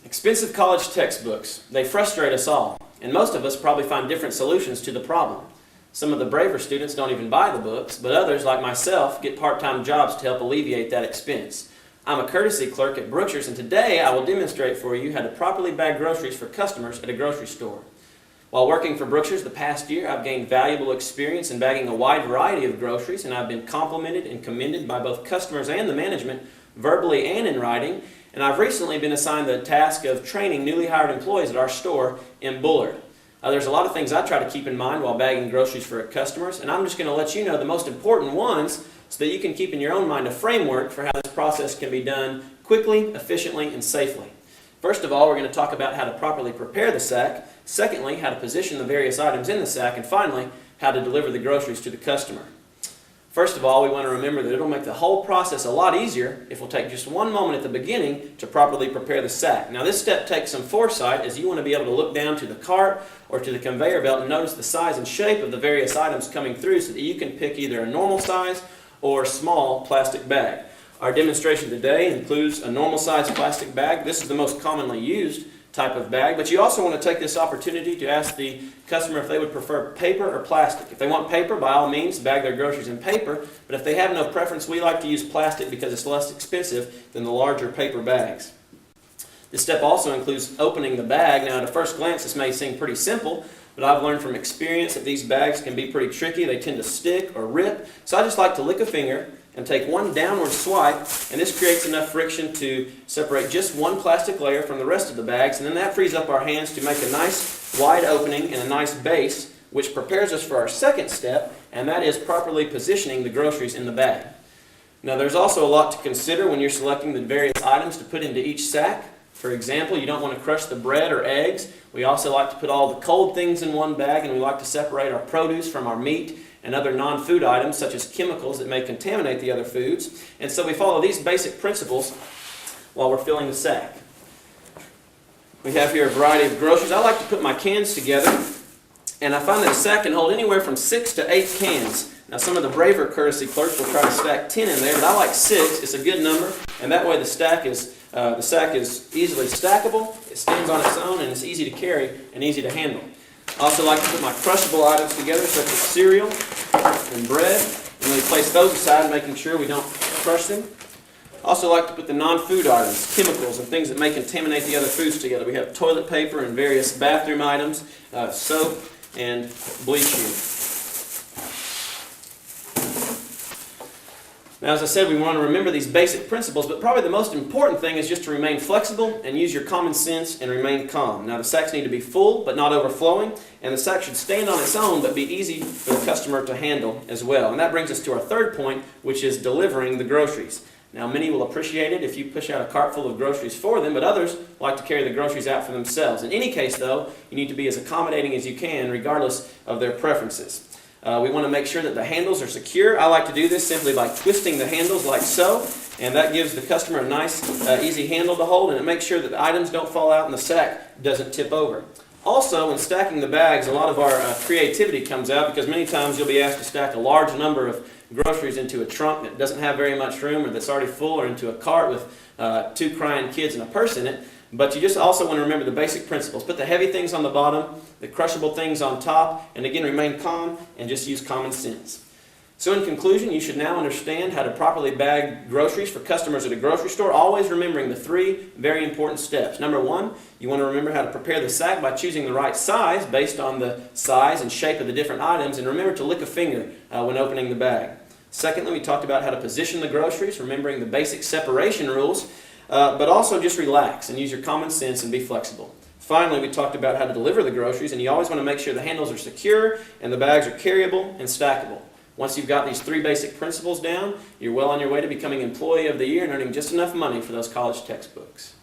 Expensive college textbooks. They frustrate us all, and most of us probably find different solutions to the problem. Some of the braver students don't even buy the books, but others, like myself, get part-time jobs to help alleviate that expense. I'm a courtesy clerk at Brookshire's, and today I will demonstrate for you how to properly bag groceries for customers at a grocery store. While working for Brookshire's the past year, I've gained valuable experience in bagging a wide variety of groceries, and I've been complimented and commended by both customers and the management, verbally and in writing, and I've recently been assigned the task of training newly hired employees at our store in Bullard. There's a lot of things I try to keep in mind while bagging groceries for customers, and I'm just going to let you know the most important ones so that you can keep in your own mind a framework for how this process can be done quickly, efficiently, and safely. First of all, we're going to talk about how to properly prepare the sack. Secondly, how to position the various items in the sack. And finally, how to deliver the groceries to the customer. First of all, we want to remember that it'll make the whole process a lot easier if we'll take just one moment at the beginning to properly prepare the sack. Now, this step takes some foresight, as you want to be able to look down to the cart or to the conveyor belt and notice the size and shape of the various items coming through so that you can pick either a normal size or small plastic bag. Our demonstration today includes a normal size plastic bag. This is the most commonly used type of bag, but you also want to take this opportunity to ask the customer if they would prefer paper or plastic. If they want paper, by all means, bag their groceries in paper, but if they have no preference, we like to use plastic because it's less expensive than the larger paper bags. This step also includes opening the bag. Now, at a first glance, this may seem pretty simple, but I've learned from experience that these bags can be pretty tricky. They tend to stick or rip, so I just like to lick a finger and take one downward swipe, and this creates enough friction to separate just one plastic layer from the rest of the bags, and then that frees up our hands to make a nice wide opening and a nice base, which prepares us for our second step, and that is properly positioning the groceries in the bag. Now, there's also a lot to consider when you're selecting the various items to put into each sack. For example, you don't want to crush the bread or eggs. We also like to put all the cold things in one bag, and we like to separate our produce from our meat and other non-food items such as chemicals that may contaminate the other foods. And so we follow these basic principles while we're filling the sack. We have here a variety of groceries. I like to put my cans together, and I find that a sack can hold anywhere from 6 to 8 cans. Now, some of the braver courtesy clerks will try to stack 10 in there, but I like 6. It's a good number, and that way the sack is easily stackable, it stands on its own, and it's easy to carry and easy to handle. I also like to put my crushable items together, such as cereal and bread, and we place those aside, making sure we don't crush them. I also like to put the non-food items, chemicals, and things that may contaminate the other foods together. We have toilet paper and various bathroom items, soap, and bleaching. Now, as I said, we want to remember these basic principles, but probably the most important thing is just to remain flexible and use your common sense and remain calm. Now, the sacks need to be full but not overflowing, and the sack should stand on its own but be easy for the customer to handle as well. And that brings us to our third point, which is delivering the groceries. Now, many will appreciate it if you push out a cart full of groceries for them, but others like to carry the groceries out for themselves. In any case, though, you need to be as accommodating as you can, regardless of their preferences. We want to make sure that the handles are secure. I like to do this simply by twisting the handles like so, and that gives the customer a nice, easy handle to hold, and it makes sure that the items don't fall out and the sack doesn't tip over. Also, when stacking the bags, a lot of our creativity comes out, because many times you'll be asked to stack a large number of groceries into a trunk that doesn't have very much room or that's already full, or into a cart with 2 crying kids and a purse in it. But you just also want to remember the basic principles. Put the heavy things on the bottom, the crushable things on top, and again, remain calm and just use common sense. So in conclusion, you should now understand how to properly bag groceries for customers at a grocery store, always remembering the 3 very important steps. Number 1, you want to remember how to prepare the sack by choosing the right size based on the size and shape of the different items, and remember to lick a finger when opening the bag. Secondly, we talked about how to position the groceries, remembering the basic separation rules, but also just relax and use your common sense and be flexible. Finally, we talked about how to deliver the groceries, and you always want to make sure the handles are secure and the bags are carryable and stackable. Once you've got these 3 basic principles down, you're well on your way to becoming Employee of the Year and earning just enough money for those college textbooks.